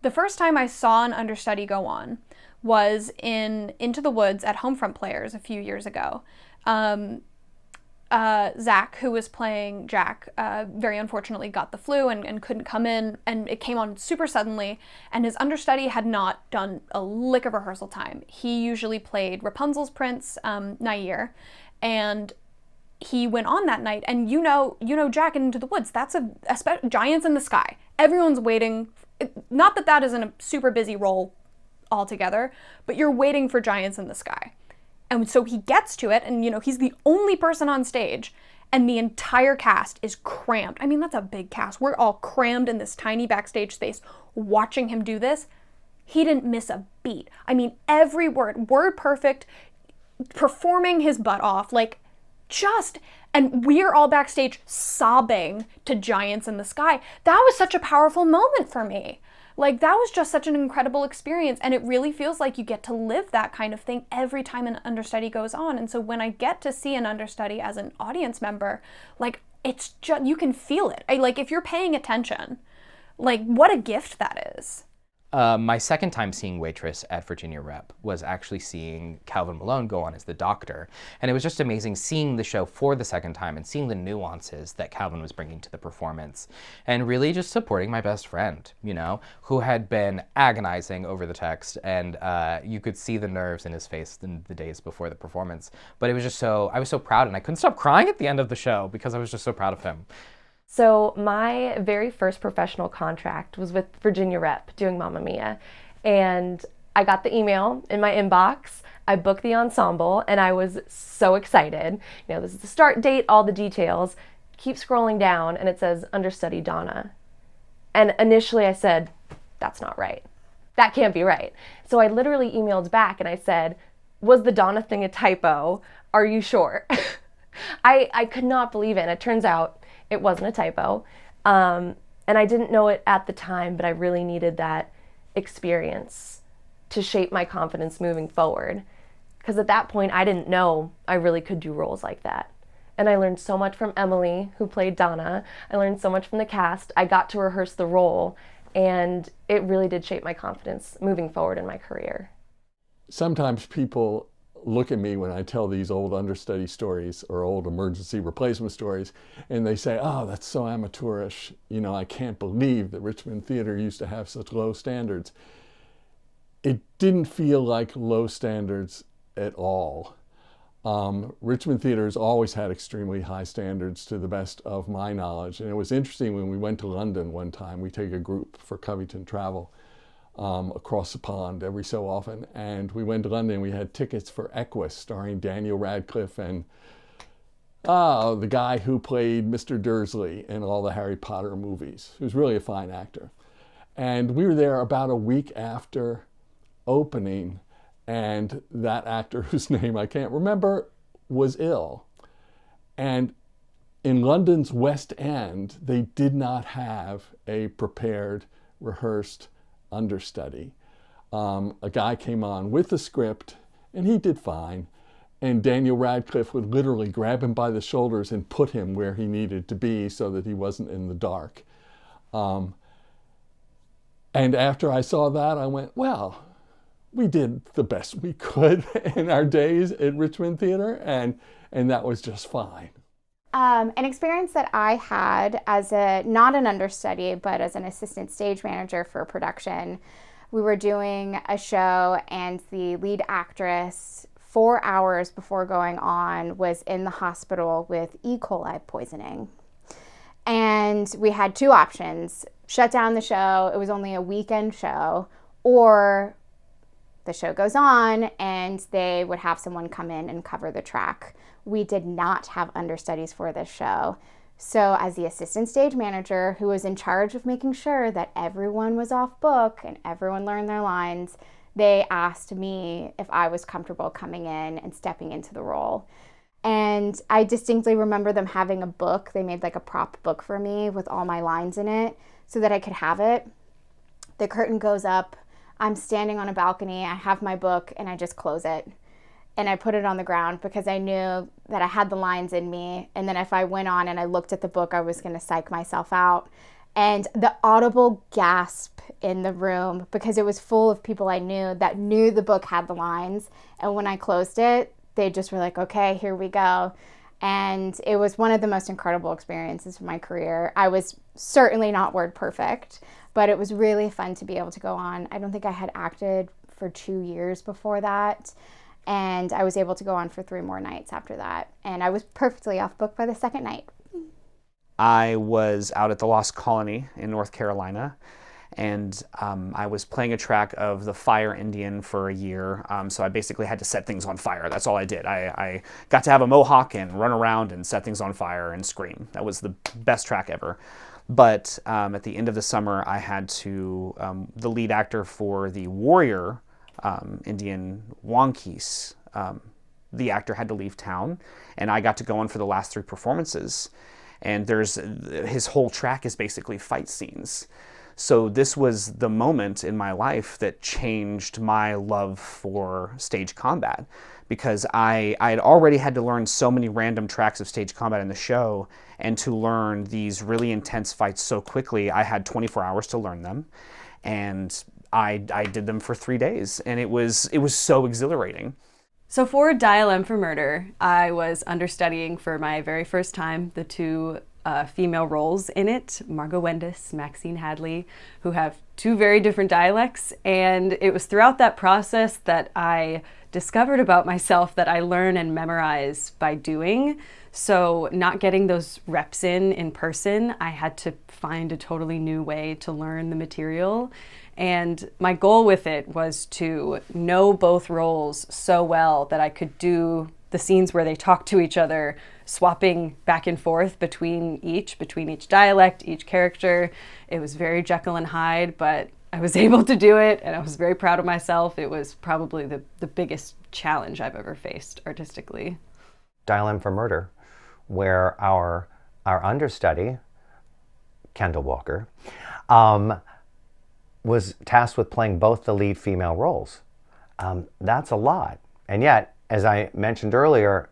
The first time I saw an understudy go on was in Into the Woods at Homefront Players a few years ago. Zach, who was playing Jack, very unfortunately got the flu and couldn't come in, and it came on super suddenly, and his understudy had not done a lick of rehearsal time. He usually played Rapunzel's prince, Nair, and he went on that night, and you know Jack in Into the Woods, that's a Giants in the Sky. Everyone's waiting, not that that isn't a super busy role altogether, but you're waiting for Giants in the Sky. And so he gets to it, and he's the only person on stage, and the entire cast is crammed. I mean, that's a big cast. We're all crammed in this tiny backstage space watching him do this. He didn't miss a beat. I mean, every word perfect, performing his butt off, and we're all backstage sobbing to Giants in the Sky. That was such a powerful moment for me. Like, that was just such an incredible experience, and it really feels like you get to live that kind of thing every time an understudy goes on. And so when I get to see an understudy as an audience member, it's just, you can feel it. If you're paying attention, what a gift that is. My second time seeing Waitress at Virginia Rep was actually seeing Calvin Malone go on as the doctor. And it was just amazing seeing the show for the second time and seeing the nuances that Calvin was bringing to the performance. And really just supporting my best friend, who had been agonizing over the text. And you could see the nerves in his face in the days before the performance. But it was just I was so proud, and I couldn't stop crying at the end of the show because I was just so proud of him. So my very first professional contract was with Virginia Rep doing Mamma Mia. And I got the email in my inbox. I booked the ensemble, and I was so excited. This is the start date, all the details. Keep scrolling down, and it says understudy Donna. And initially I said, that's not right. That can't be right. So I literally emailed back and I said, was the Donna thing a typo? Are you sure? I could not believe it. And it turns out it wasn't a typo. And I didn't know it at the time, but I really needed that experience to shape my confidence moving forward. Because at that point, I didn't know I really could do roles like that. And I learned so much from Emily, who played Donna. I learned so much from the cast. I got to rehearse the role, and it really did shape my confidence moving forward in my career. Sometimes people look at me when I tell these old understudy stories or old emergency replacement stories, and they say, oh, that's so amateurish. I can't believe that Richmond Theater used to have such low standards. It didn't feel like low standards at all. Richmond Theater has always had extremely high standards to the best of my knowledge. And it was interesting when we went to London one time, we take a group for Covington Travel across the pond every so often. And we went to London, we had tickets for Equus, starring Daniel Radcliffe and the guy who played Mr. Dursley in all the Harry Potter movies, who's really a fine actor. And we were there about a week after opening, and that actor, whose name I can't remember, was ill. And in London's West End, they did not have a prepared, rehearsed understudy. A guy came on with the script, and he did fine. And Daniel Radcliffe would literally grab him by the shoulders and put him where he needed to be so that he wasn't in the dark. And after I saw that, I went, well, we did the best we could in our days at Richmond Theater, and that was just fine. An experience that I had as not an understudy, but as an assistant stage manager for a production, we were doing a show, and the lead actress, 4 hours before going on, was in the hospital with E. coli poisoning. And we had two options: shut down the show, it was only a weekend show, or the show goes on and they would have someone come in and cover the track. We did not have understudies for this show. So as the assistant stage manager, who was in charge of making sure that everyone was off book and everyone learned their lines, they asked me if I was comfortable coming in and stepping into the role. And I distinctly remember them having a book. They made like a prop book for me with all my lines in it so that I could have it. The curtain goes up. I'm standing on a balcony. I have my book and I just close it. And I put it on the ground because I knew that I had the lines in me. And then if I went on and I looked at the book, I was going to psych myself out. And the audible gasp in the room, because it was full of people I knew that knew the book had the lines. And when I closed it, they just were like, okay, here we go. And it was one of the most incredible experiences of my career. I was certainly not word perfect, but it was really fun to be able to go on. I don't think I had acted for 2 years before that. And I was able to go on for 3 more nights after that. And I was perfectly off book by the second night. I was out at the Lost Colony in North Carolina, and I was playing a track of the Fire Indian for a year, so I basically had to set things on fire. That's all I did. I got to have a mohawk and run around and set things on fire and scream. That was the best track ever. But at the end of the summer, I had to, the lead actor for the Warrior Indian Wonkies, the actor had to leave town, and I got to go on for the last 3 performances. And his whole track is basically fight scenes. So this was the moment in my life that changed my love for stage combat, because I had already had to learn so many random tracks of stage combat in the show, and to learn these really intense fights so quickly, I had 24 hours to learn them, and I did them for 3 days, and it was so exhilarating. So for Dial M for Murder, I was understudying for my very first time the 2 female roles in it, Margot Wendis, Maxine Hadley, who have 2 very different dialects. And it was throughout that process that I discovered about myself that I learn and memorize by doing. So not getting those reps in person, I had to find a totally new way to learn the material. And my goal with it was to know both roles so well that I could do the scenes where they talk to each other, swapping back and forth between each dialect, each character. It was very Jekyll and Hyde, but I was able to do it, and I was very proud of myself. It was probably the biggest challenge I've ever faced artistically. Dial M for Murder, where our understudy, Kendall Walker, was tasked with playing both the lead female roles. That's a lot. And yet, as I mentioned earlier,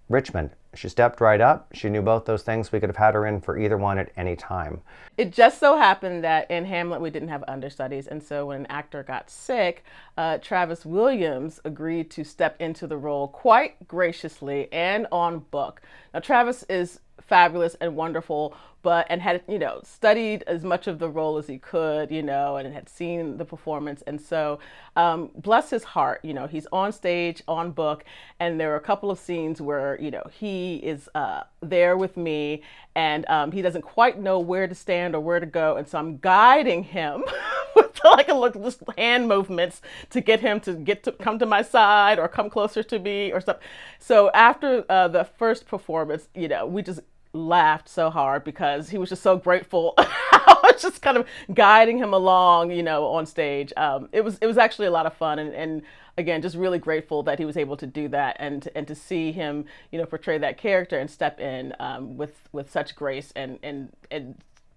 Richmond, she stepped right up. She knew both those things. We could have had her in for either one at any time. It just so happened that in Hamlet we didn't have understudies, and so when an actor got sick, Travis Williams agreed to step into the role quite graciously and on book. Now Travis is fabulous and wonderful, and had, studied as much of the role as he could, and had seen the performance. And so, bless his heart, he's on stage, on book, and there are a couple of scenes where, he is there with me, and he doesn't quite know where to stand or where to go. And so I'm guiding him with just hand movements to get him to come to my side or come closer to me or something. So after the first performance, we just laughed so hard because he was just so grateful. I was just kind of guiding him along, on stage. It was actually a lot of fun, and again, just really grateful that he was able to do that, and to see him, portray that character and step in with such grace and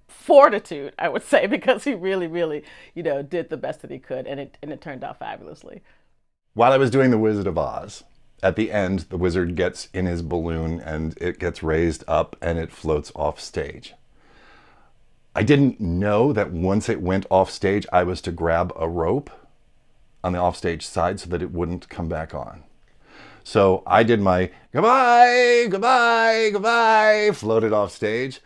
fortitude, I would say, because he really, really, did the best that he could, and it turned out fabulously. While I was doing The Wizard of Oz, at the end, the wizard gets in his balloon and it gets raised up and it floats off stage. I didn't know that once it went off stage, I was to grab a rope on the offstage side so that it wouldn't come back on. So I did my goodbye, goodbye, goodbye, floated off stage,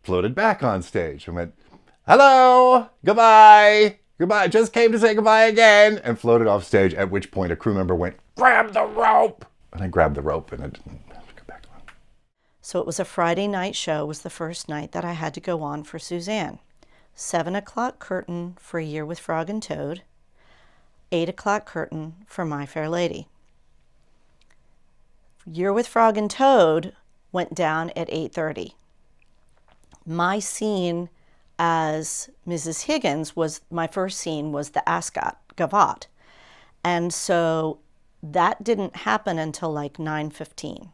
floated back on stage. I went, hello, goodbye, goodbye, just came to say goodbye again, and floated off stage, at which point a crew member went, grab the rope! And I grabbed the rope and I didn't have to go back on. So it was a Friday night show, was the first night that I had to go on for Suzanne. 7 o'clock curtain for A Year with Frog and Toad, 8 o'clock curtain for My Fair Lady. Year with Frog and Toad went down at 8:30. My scene as Mrs. Higgins my first scene was the Ascot Gavotte. And so that didn't happen until like 9:15.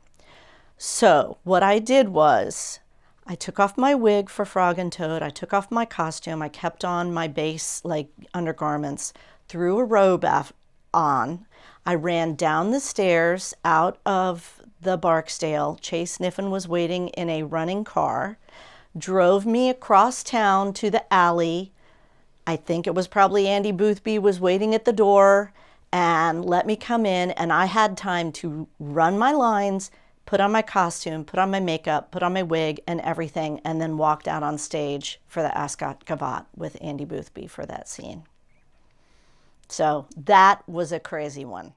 So what I did was I took off my wig for Frog and Toad. I took off my costume. I kept on my base undergarments, threw a robe on. I ran down the stairs out of the Barksdale. Chase Niffen was waiting in a running car. drove me across town to the alley. I think it was probably Andy Boothby was waiting at the door and let me come in, and I had time to run my lines, put on my costume, put on my makeup, put on my wig and everything, and then walked out on stage for the Ascot Gavotte with Andy Boothby for that scene. So that was a crazy one.